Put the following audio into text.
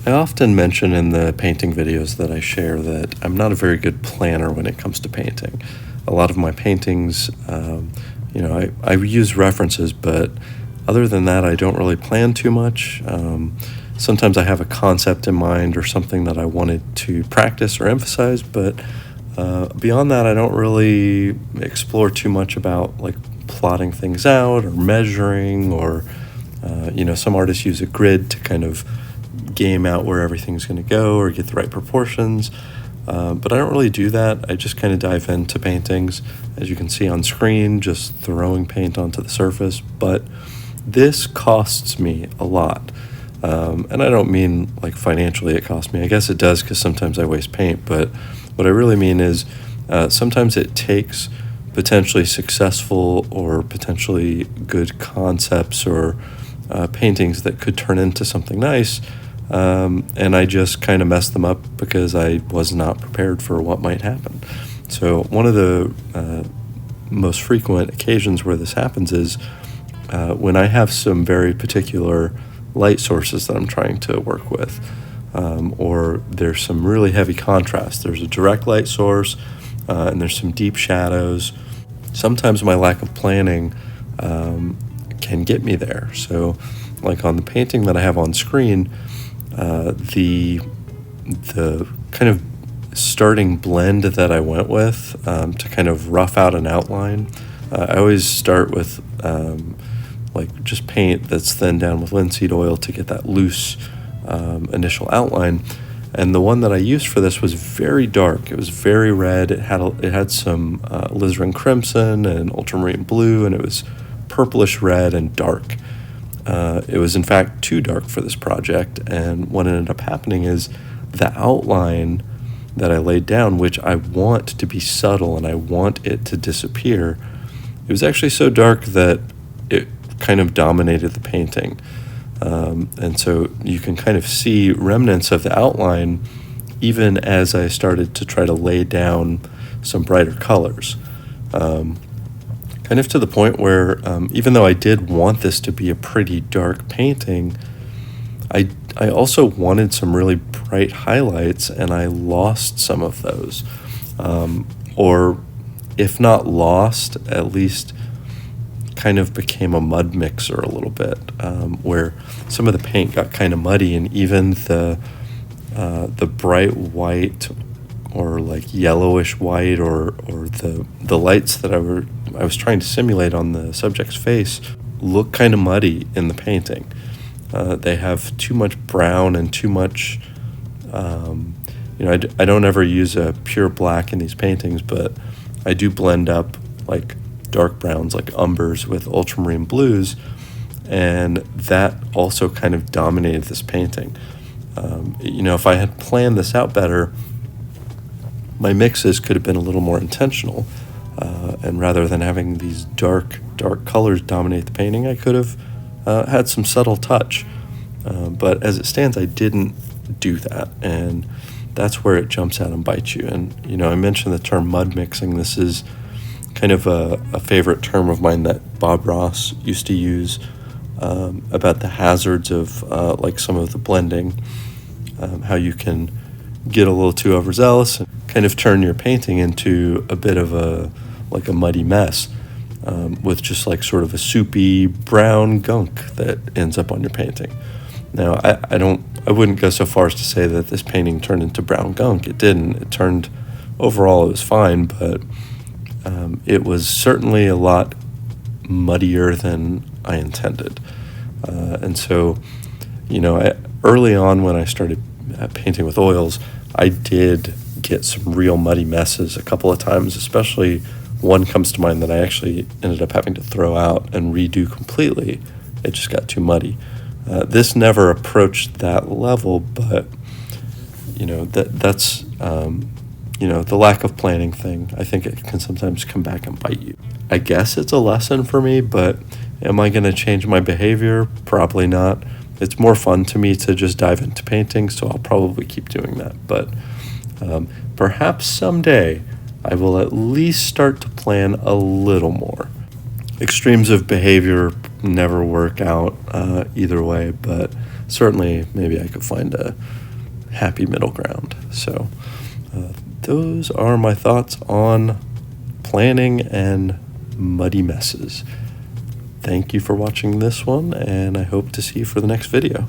I often mention in the painting videos that I share that I'm not a very good planner when it comes to painting. A lot of my paintings, I use references, but other than that, I don't really plan too much. Sometimes I have a concept in mind or something that I wanted to practice or emphasize, but beyond that, I don't really explore too much about like plotting things out or measuring or, some artists use a grid to kind of game out where everything's going to go or get the right proportions. But I don't really do that. I just kind of dive into paintings, as you can see on screen, just throwing paint onto the surface. But this costs me a lot. And I don't mean like financially it costs me. I guess it does because sometimes I waste paint. But what I really mean is sometimes it takes potentially successful or potentially good concepts or paintings that could turn into something nice. And I just kind of messed them up because I was not prepared for what might happen. So one of the most frequent occasions where this happens is when I have some very particular light sources that I'm trying to work with, or there's some really heavy contrast. There's a direct light source, and there's some deep shadows. Sometimes my lack of planning can get me there. So like on the painting that I have on screen, the kind of starting blend that I went with to kind of rough out an outline, I always start with like just paint that's thinned down with linseed oil to get that loose initial outline. And the one that I used for this was very dark. It was very red. It had some alizarin crimson and ultramarine blue, and it was purplish red and dark. It was in fact too dark for this project, and what ended up happening is the outline that I laid down, which I want to be subtle and I want it to disappear, it was actually so dark that it kind of dominated the painting. And so you can kind of see remnants of the outline even as I started to try to lay down some brighter colors. Kind of to the point where even though I did want this to be a pretty dark painting, I also wanted some really bright highlights, and I lost some of those. Or if not lost, at least kind of became a mud mixer a little bit, where some of the paint got kind of muddy, and even the bright white or like yellowish white or the lights that I was trying to simulate on the subject's face look kind of muddy in the painting. They have too much brown and too much, I don't ever use a pure black in these paintings, but I do blend up like dark browns like umbers with ultramarine blues, and that also kind of dominated this painting. If I had planned this out better, my mixes could have been a little more intentional, and rather than having these dark colors dominate the painting, I could have had some subtle touch. But as it stands, I didn't do that, and that's where it jumps out and bites you. And I mentioned the term mud mixing. This is kind of a favorite term of mine that Bob Ross used to use about the hazards of like some of the blending, how you can get a little too overzealous and kind of turn your painting into a bit of a muddy mess, with just like sort of a soupy brown gunk that ends up on your painting. Now, I wouldn't go so far as to say that this painting turned into brown gunk. It didn't. Overall it was fine, but it was certainly a lot muddier than I intended. And so, early on when I started painting with oils, I did get some real muddy messes a couple of times, especially one comes to mind that I actually ended up having to throw out and redo completely. It just got too muddy. This never approached that level, but that's the lack of planning thing. I think it can sometimes come back and bite you. I guess it's a lesson for me, but am I going to change my behavior? Probably not. It's more fun to me to just dive into painting, so I'll probably keep doing that. But perhaps someday I will at least start to plan a little more. Extremes of behavior never work out either way, but certainly maybe I could find a happy middle ground. So those are my thoughts on planning and muddy messes. Thank you for watching this one, and I hope to see you for the next video.